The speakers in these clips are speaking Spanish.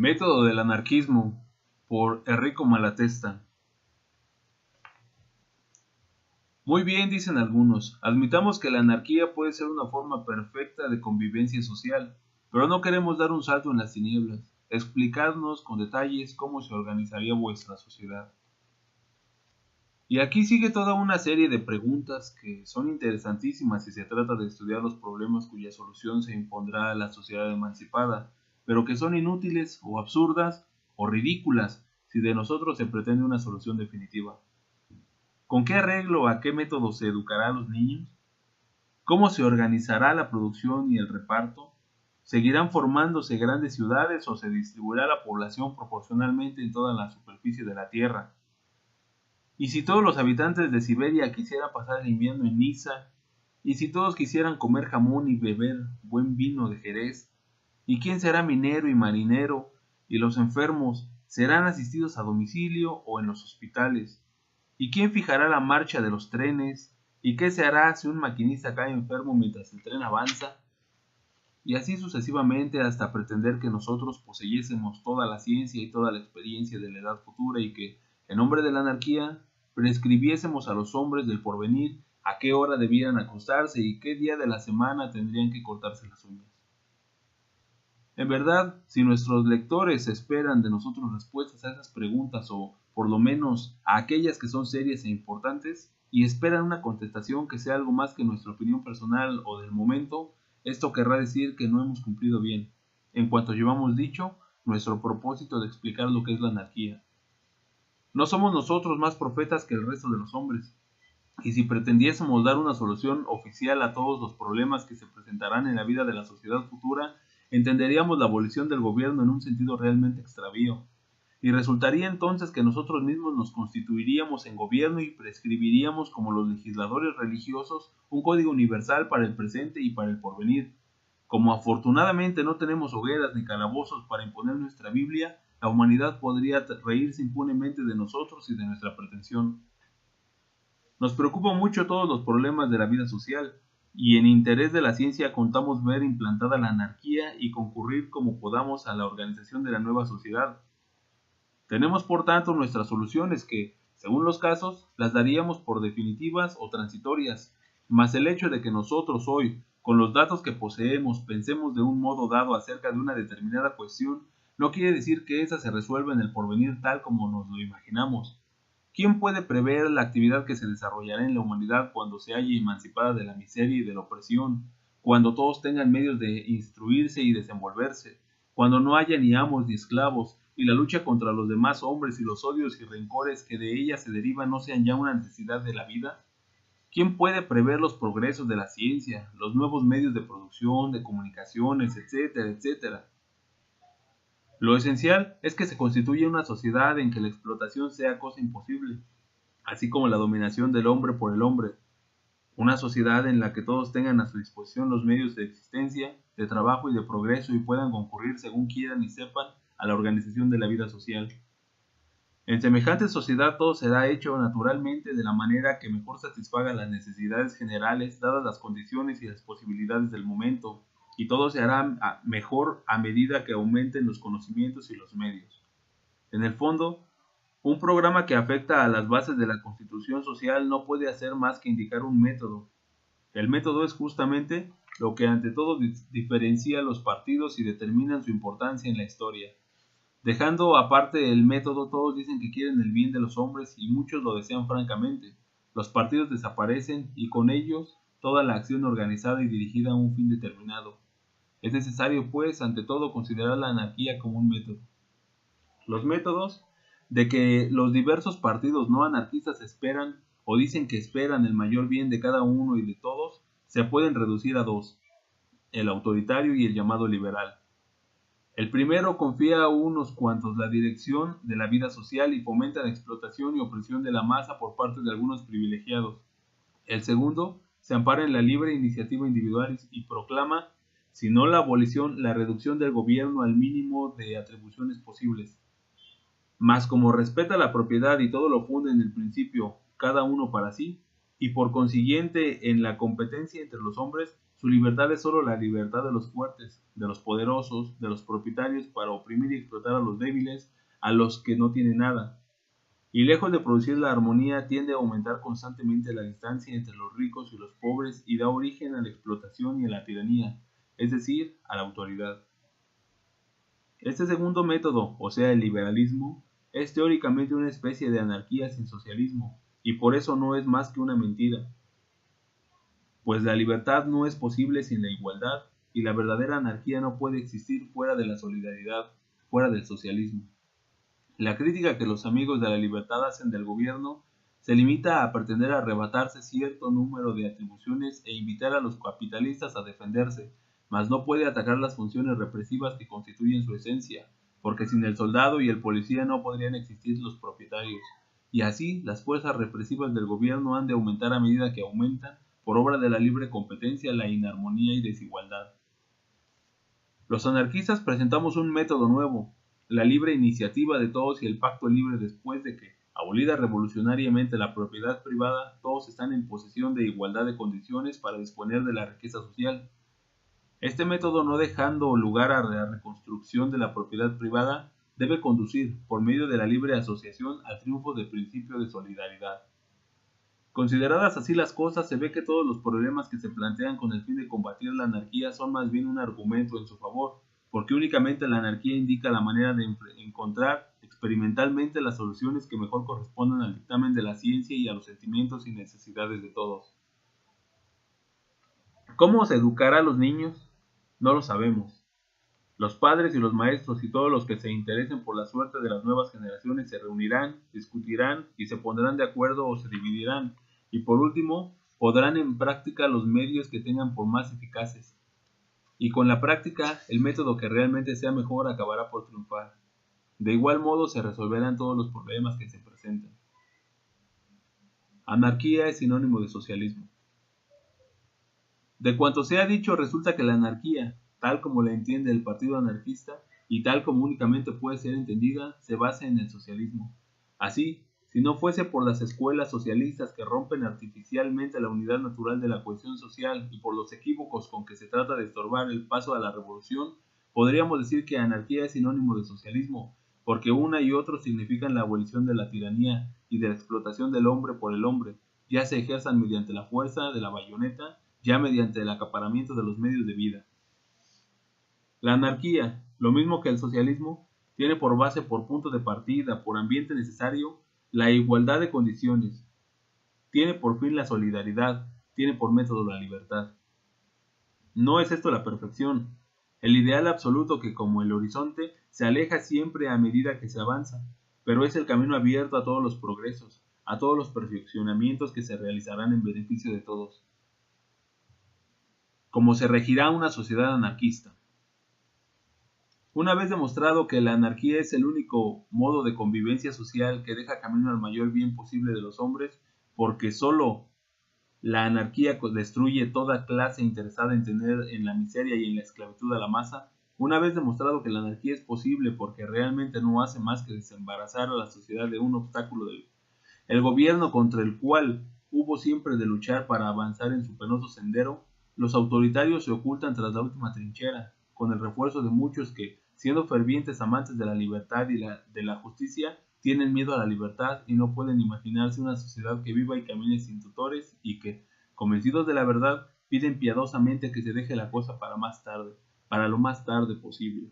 Método del anarquismo, por Enrico Malatesta. Muy bien, dicen algunos, admitamos que la anarquía puede ser una forma perfecta de convivencia social, pero no queremos dar un salto en las tinieblas. Explicadnos con detalles cómo se organizaría vuestra sociedad. Y aquí sigue toda una serie de preguntas que son interesantísimas si se trata de estudiar los problemas cuya solución se impondrá a la sociedad emancipada, pero que son inútiles o absurdas o ridículas si de nosotros se pretende una solución definitiva. ¿Con qué arreglo o a qué método se educará a los niños? ¿Cómo se organizará la producción y el reparto? ¿Seguirán formándose grandes ciudades o se distribuirá la población proporcionalmente en toda la superficie de la Tierra? ¿Y si todos los habitantes de Siberia quisieran pasar el invierno en Niza? ¿Y si todos quisieran comer jamón y beber buen vino de Jerez? ¿Y quién será minero y marinero? ¿Y los enfermos serán asistidos a domicilio o en los hospitales? ¿Y quién fijará la marcha de los trenes? ¿Y qué se hará si un maquinista cae enfermo mientras el tren avanza? Y así sucesivamente hasta pretender que nosotros poseyésemos toda la ciencia y toda la experiencia de la edad futura y que, en nombre de la anarquía, prescribiésemos a los hombres del porvenir a qué hora debieran acostarse y qué día de la semana tendrían que cortarse las uñas. En verdad, si nuestros lectores esperan de nosotros respuestas a esas preguntas o, por lo menos, a aquellas que son serias e importantes, y esperan una contestación que sea algo más que nuestra opinión personal o del momento, esto querrá decir que no hemos cumplido bien, en cuanto llevamos dicho, nuestro propósito de explicar lo que es la anarquía. No somos nosotros más profetas que el resto de los hombres, y si pretendiésemos dar una solución oficial a todos los problemas que se presentarán en la vida de la sociedad futura, entenderíamos la abolición del gobierno en un sentido realmente extravío, y resultaría entonces que nosotros mismos nos constituiríamos en gobierno y prescribiríamos como los legisladores religiosos un código universal para el presente y para el porvenir. Como afortunadamente no tenemos hogueras ni calabozos para imponer nuestra Biblia, la humanidad podría reírse impunemente de nosotros y de nuestra pretensión. Nos preocupan mucho todos los problemas de la vida social, y en interés de la ciencia contamos ver implantada la anarquía y concurrir como podamos a la organización de la nueva sociedad. Tenemos por tanto nuestras soluciones que, según los casos, las daríamos por definitivas o transitorias, mas el hecho de que nosotros hoy, con los datos que poseemos, pensemos de un modo dado acerca de una determinada cuestión, no quiere decir que ésa se resuelva en el porvenir tal como nos lo imaginamos. ¿Quién puede prever la actividad que se desarrollará en la humanidad cuando se halle emancipada de la miseria y de la opresión, cuando todos tengan medios de instruirse y desenvolverse, cuando no haya ni amos ni esclavos, y la lucha contra los demás hombres y los odios y rencores que de ella se derivan no sean ya una necesidad de la vida? ¿Quién puede prever los progresos de la ciencia, los nuevos medios de producción, de comunicaciones, etcétera, etcétera? Lo esencial es que se constituya una sociedad en que la explotación sea cosa imposible, así como la dominación del hombre por el hombre, una sociedad en la que todos tengan a su disposición los medios de existencia, de trabajo y de progreso y puedan concurrir según quieran y sepan a la organización de la vida social. En semejante sociedad todo será hecho naturalmente de la manera que mejor satisfaga las necesidades generales dadas las condiciones y las posibilidades del momento, y todo se hará mejor a medida que aumenten los conocimientos y los medios. En el fondo, un programa que afecta a las bases de la constitución social no puede hacer más que indicar un método. El método es justamente lo que ante todo diferencia a los partidos y determina su importancia en la historia. Dejando aparte el método, todos dicen que quieren el bien de los hombres y muchos lo desean francamente. Los partidos desaparecen y con ellos toda la acción organizada y dirigida a un fin determinado. Es necesario, pues, ante todo, considerar la anarquía como un método. Los métodos de que los diversos partidos no anarquistas esperan o dicen que esperan el mayor bien de cada uno y de todos se pueden reducir a dos: el autoritario y el llamado liberal. El primero confía a unos cuantos la dirección de la vida social y fomenta la explotación y opresión de la masa por parte de algunos privilegiados. El segundo se ampara en la libre iniciativa individual y proclama, si no la abolición, la reducción del gobierno al mínimo de atribuciones posibles. Mas como respeta la propiedad y todo lo funde en el principio cada uno para sí, y por consiguiente en la competencia entre los hombres, Su libertad es solo la libertad de los fuertes, de los poderosos, de los propietarios para oprimir y explotar a los débiles, a los que no tienen nada. Y lejos de producir la armonía, tiende a aumentar constantemente la distancia entre los ricos y los pobres y da origen a la explotación y a la tiranía, es decir, a la autoridad. Este segundo método, o sea, el liberalismo, es teóricamente una especie de anarquía sin socialismo, y por eso no es más que una mentira, pues la libertad no es posible sin la igualdad, y la verdadera anarquía no puede existir fuera de la solidaridad, fuera del socialismo. La crítica que los amigos de la libertad hacen del gobierno se limita a pretender arrebatarse cierto número de atribuciones e invitar a los capitalistas a defenderse, mas no puede atacar las funciones represivas que constituyen su esencia, porque sin el soldado y el policía no podrían existir los propietarios. Y así, las fuerzas represivas del gobierno han de aumentar a medida que aumentan, por obra de la libre competencia, la inarmonía y desigualdad. Los anarquistas presentamos un método nuevo, la libre iniciativa de todos y el pacto libre después de que, abolida revolucionariamente la propiedad privada, todos están en posesión de igualdad de condiciones para disponer de la riqueza social. Este método, no dejando lugar a la reconstrucción de la propiedad privada, debe conducir, por medio de la libre asociación, al triunfo del principio de solidaridad. Consideradas así las cosas, se ve que todos los problemas que se plantean con el fin de combatir la anarquía son más bien un argumento en su favor, porque únicamente la anarquía indica la manera de encontrar experimentalmente las soluciones que mejor correspondan al dictamen de la ciencia y a los sentimientos y necesidades de todos. ¿Cómo se educará a los niños? No lo sabemos. Los padres y los maestros y todos los que se interesen por la suerte de las nuevas generaciones se reunirán, discutirán y se pondrán de acuerdo o se dividirán, y por último, podrán en práctica los medios que tengan por más eficaces. Y con la práctica, el método que realmente sea mejor acabará por triunfar. De igual modo se resolverán todos los problemas que se presentan. Anarquía es sinónimo de socialismo. De cuanto se ha dicho, resulta que la anarquía, tal como la entiende el Partido Anarquista y tal como únicamente puede ser entendida, se basa en el socialismo. Así, si no fuese por las escuelas socialistas que rompen artificialmente la unidad natural de la cohesión social y por los equívocos con que se trata de estorbar el paso a la revolución, podríamos decir que anarquía es sinónimo de socialismo, porque una y otro significan la abolición de la tiranía y de la explotación del hombre por el hombre, ya se ejerzan mediante la fuerza de la bayoneta, ya mediante el acaparamiento de los medios de vida. La anarquía, lo mismo que el socialismo, tiene por base, por punto de partida, por ambiente necesario, la igualdad de condiciones, tiene por fin la solidaridad, tiene por método la libertad. No es esto la perfección, el ideal absoluto que, como el horizonte, se aleja siempre a medida que se avanza, pero es el camino abierto a todos los progresos, a todos los perfeccionamientos que se realizarán en beneficio de todos. Cómo se regirá una sociedad anarquista. Una vez demostrado que la anarquía es el único modo de convivencia social que deja camino al mayor bien posible de los hombres, porque sólo la anarquía destruye toda clase interesada en tener en la miseria y en la esclavitud a la masa, una vez demostrado que la anarquía es posible porque realmente no hace más que desembarazar a la sociedad de un obstáculo el gobierno contra el cual hubo siempre de luchar para avanzar en su penoso sendero, los autoritarios se ocultan tras la última trinchera, con el refuerzo de muchos que, siendo fervientes amantes de la libertad y de la justicia, tienen miedo a la libertad y no pueden imaginarse una sociedad que viva y camine sin tutores y que, convencidos de la verdad, piden piadosamente que se deje la cosa para más tarde, para lo más tarde posible.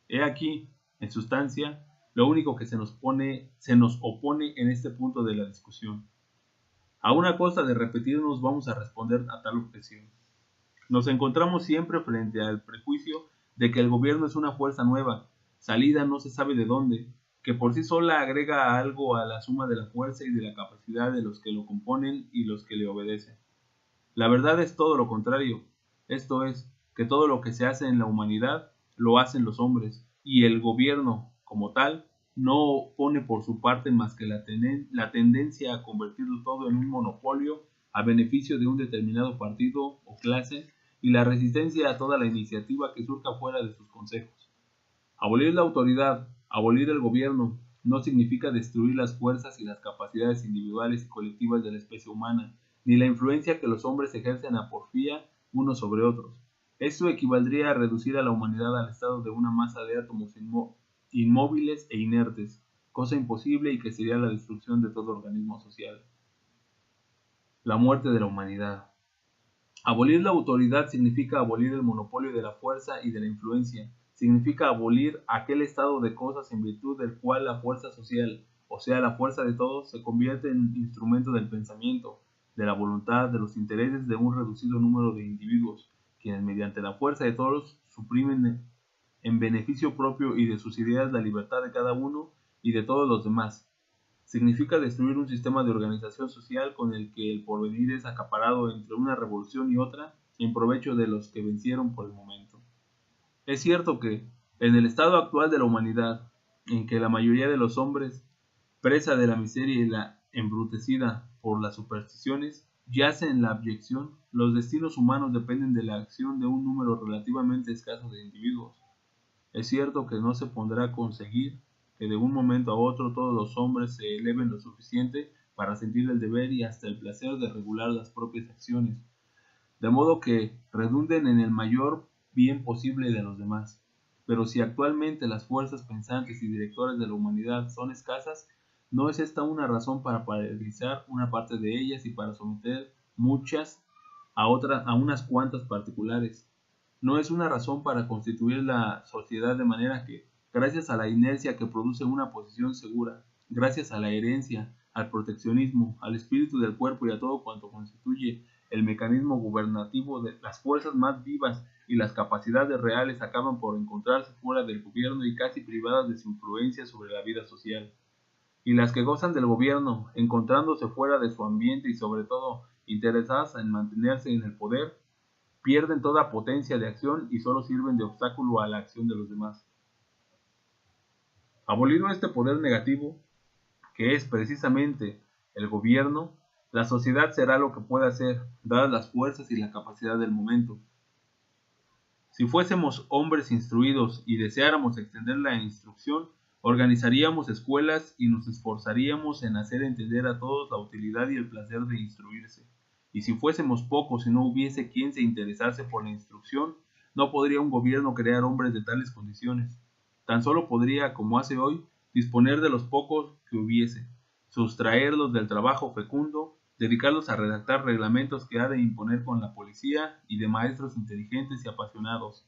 He aquí, en sustancia, lo único que se nos opone en este punto de la discusión. A una costa de repetirnos vamos a responder a tal objeción. Nos encontramos siempre frente al prejuicio de que el gobierno es una fuerza nueva, salida no se sabe de dónde, que por sí sola agrega algo a la suma de la fuerza y de la capacidad de los que lo componen y los que le obedecen. La verdad es todo lo contrario, esto es, que todo lo que se hace en la humanidad lo hacen los hombres, y el gobierno, como tal, no pone por su parte más que la tendencia a convertirlo todo en un monopolio a beneficio de un determinado partido o clase, y la resistencia a toda la iniciativa que surja fuera de sus consejos. Abolir la autoridad, abolir el gobierno, no significa destruir las fuerzas y las capacidades individuales y colectivas de la especie humana, ni la influencia que los hombres ejercen a porfía unos sobre otros. Esto equivaldría a reducir a la humanidad al estado de una masa de átomos inmóviles e inertes, cosa imposible y que sería la destrucción de todo organismo social. La muerte de la humanidad. Abolir la autoridad significa abolir el monopolio de la fuerza y de la influencia, significa abolir aquel estado de cosas en virtud del cual la fuerza social, o sea, la fuerza de todos, se convierte en instrumento del pensamiento, de la voluntad, de los intereses de un reducido número de individuos, quienes mediante la fuerza de todos suprimen en beneficio propio y de sus ideas la libertad de cada uno y de todos los demás. Significa destruir un sistema de organización social con el que el porvenir es acaparado entre una revolución y otra en provecho de los que vencieron por el momento. Es cierto que, en el estado actual de la humanidad, en que la mayoría de los hombres, presa de la miseria y la embrutecida por las supersticiones, yace en la abyección, los destinos humanos dependen de la acción de un número relativamente escaso de individuos. Es cierto que no se podrá conseguir que de un momento a otro todos los hombres se eleven lo suficiente para sentir el deber y hasta el placer de regular las propias acciones, de modo que redunden en el mayor bien posible de los demás. Pero si actualmente las fuerzas pensantes y directoras de la humanidad son escasas, ¿no es esta una razón para paralizar una parte de ellas y para someter muchas a unas cuantas particulares? No es una razón para constituir la sociedad de manera que, gracias a la inercia que produce una posición segura, gracias a la herencia, al proteccionismo, al espíritu del cuerpo y a todo cuanto constituye el mecanismo gubernativo, de las fuerzas más vivas y las capacidades reales acaban por encontrarse fuera del gobierno y casi privadas de su influencia sobre la vida social. Y las que gozan del gobierno, encontrándose fuera de su ambiente y sobre todo interesadas en mantenerse en el poder, pierden toda potencia de acción y solo sirven de obstáculo a la acción de los demás. Abolido este poder negativo, que es precisamente el gobierno, la sociedad será lo que puede hacer, dadas las fuerzas y la capacidad del momento. Si fuésemos hombres instruidos y deseáramos extender la instrucción, organizaríamos escuelas y nos esforzaríamos en hacer entender a todos la utilidad y el placer de instruirse. Y si fuésemos pocos y no hubiese quien se interesase por la instrucción, no podría un gobierno crear hombres de tales condiciones. Tan solo podría, como hace hoy, disponer de los pocos que hubiese, sustraerlos del trabajo fecundo, dedicarlos a redactar reglamentos que ha de imponer con la policía y de maestros inteligentes y apasionados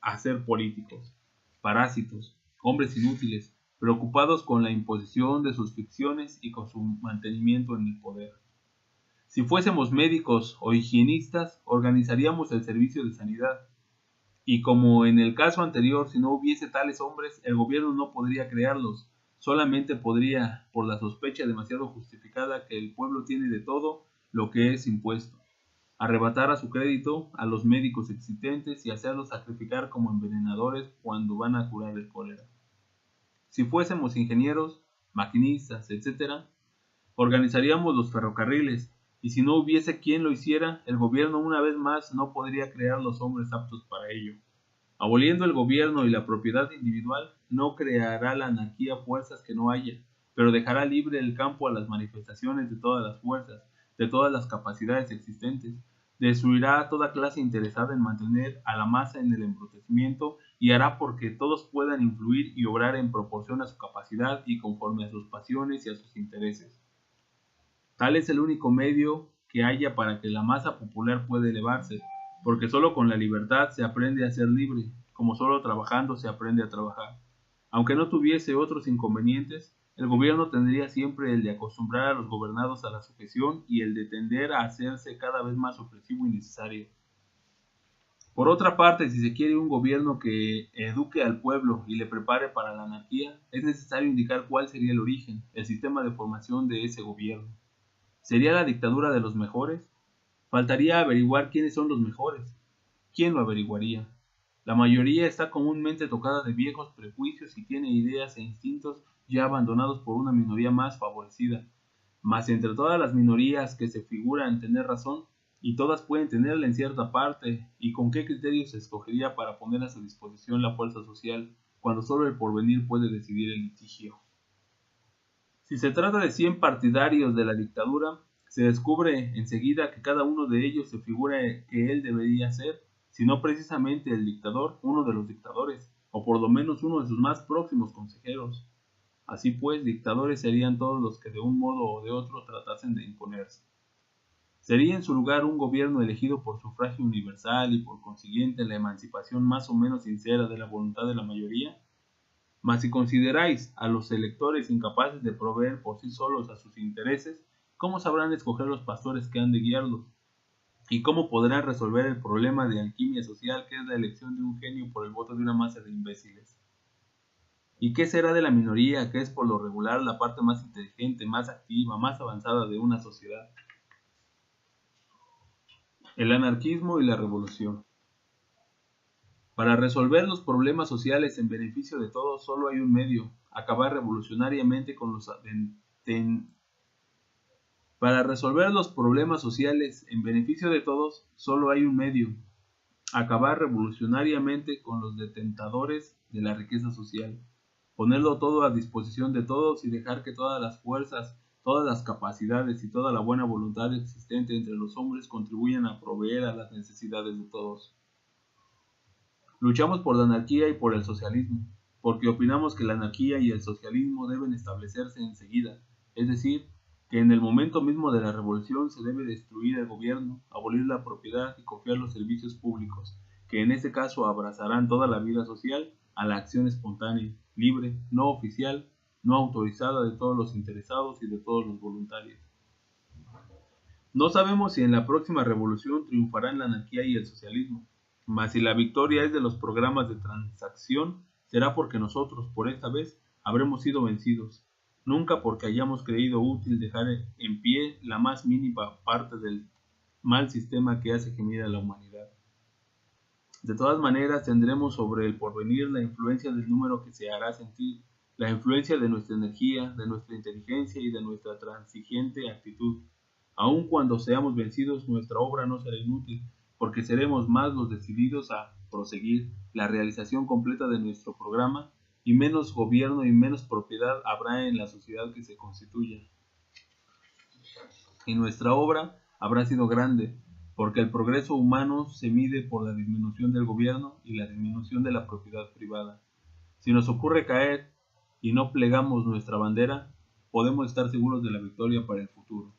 a ser políticos, parásitos, hombres inútiles, preocupados con la imposición de sus ficciones y con su mantenimiento en el poder. Si fuésemos médicos o higienistas, organizaríamos el servicio de sanidad. Y como en el caso anterior, si no hubiese tales hombres, el gobierno no podría crearlos. Solamente podría, por la sospecha demasiado justificada que el pueblo tiene de todo lo que es impuesto, arrebatar a su crédito a los médicos existentes y hacerlos sacrificar como envenenadores cuando van a curar el cólera. Si fuésemos ingenieros, maquinistas, etc., organizaríamos los ferrocarriles, y si no hubiese quien lo hiciera, el gobierno una vez más no podría crear los hombres aptos para ello. Aboliendo el gobierno y la propiedad individual, no creará la anarquía fuerzas que no haya, pero dejará libre el campo a las manifestaciones de todas las fuerzas, de todas las capacidades existentes. Destruirá a toda clase interesada en mantener a la masa en el embrutecimiento y hará porque todos puedan influir y obrar en proporción a su capacidad y conforme a sus pasiones y a sus intereses. Tal es el único medio que haya para que la masa popular pueda elevarse, porque solo con la libertad se aprende a ser libre, como solo trabajando se aprende a trabajar. Aunque no tuviese otros inconvenientes, el gobierno tendría siempre el de acostumbrar a los gobernados a la sujeción y el de tender a hacerse cada vez más opresivo y necesario. Por otra parte, si se quiere un gobierno que eduque al pueblo y le prepare para la anarquía, es necesario indicar cuál sería el origen, el sistema de formación de ese gobierno. ¿Sería la dictadura de los mejores? Faltaría averiguar quiénes son los mejores. ¿Quién lo averiguaría? La mayoría está comúnmente tocada de viejos prejuicios y tiene ideas e instintos ya abandonados por una minoría más favorecida. Mas entre todas las minorías que se figuran tener razón, y todas pueden tenerla en cierta parte, ¿y con qué criterio se escogería para poner a su disposición la fuerza social, cuando solo el porvenir puede decidir el litigio? Si se trata de 100 partidarios de la dictadura, Se descubre enseguida que cada uno de ellos se figura que él debería ser, si no precisamente el dictador, uno de los dictadores, o por lo menos uno de sus más próximos consejeros. Así pues, dictadores serían todos los que de un modo o de otro tratasen de imponerse. Sería en su lugar un gobierno elegido por sufragio universal y por consiguiente la emancipación más o menos sincera de la voluntad de la mayoría. Mas si consideráis a los electores incapaces de proveer por sí solos a sus intereses, ¿cómo sabrán escoger los pastores que han de guiarlos? ¿Y cómo podrán resolver el problema de alquimia social que es la elección de un genio por el voto de una masa de imbéciles? ¿Y qué será de la minoría, que es por lo regular la parte más inteligente, más activa, más avanzada de una sociedad? El anarquismo y la revolución. Para resolver los problemas sociales en beneficio de todos solo hay un medio: acabar revolucionariamente con los Para resolver los problemas sociales en beneficio de todos solo hay un medio: acabar revolucionariamente con los detentadores de la riqueza social, ponerlo todo a disposición de todos y dejar que todas las fuerzas, todas las capacidades y toda la buena voluntad existente entre los hombres contribuyan a proveer a las necesidades de todos. Luchamos por la anarquía y por el socialismo, porque opinamos que la anarquía y el socialismo deben establecerse enseguida, es decir, que en el momento mismo de la revolución se debe destruir el gobierno, abolir la propiedad y confiar los servicios públicos, que en este caso abrazarán toda la vida social, a la acción espontánea, libre, no oficial, no autorizada de todos los interesados y de todos los voluntarios. No sabemos si en la próxima revolución triunfarán la anarquía y el socialismo, mas si la victoria es de los programas de transacción, será porque nosotros, por esta vez, habremos sido vencidos, nunca porque hayamos creído útil dejar en pie la más mínima parte del mal sistema que hace gemir a la humanidad. De todas maneras, tendremos sobre el porvenir la influencia del número que se hará sentir, la influencia de nuestra energía, de nuestra inteligencia y de nuestra transigente actitud. Aun cuando seamos vencidos, nuestra obra no será inútil, porque seremos más los decididos a proseguir la realización completa de nuestro programa, y menos gobierno y menos propiedad habrá en la sociedad que se constituya. Y nuestra obra habrá sido grande, porque el progreso humano se mide por la disminución del gobierno y la disminución de la propiedad privada. Si nos ocurre caer y no plegamos nuestra bandera, podemos estar seguros de la victoria para el futuro.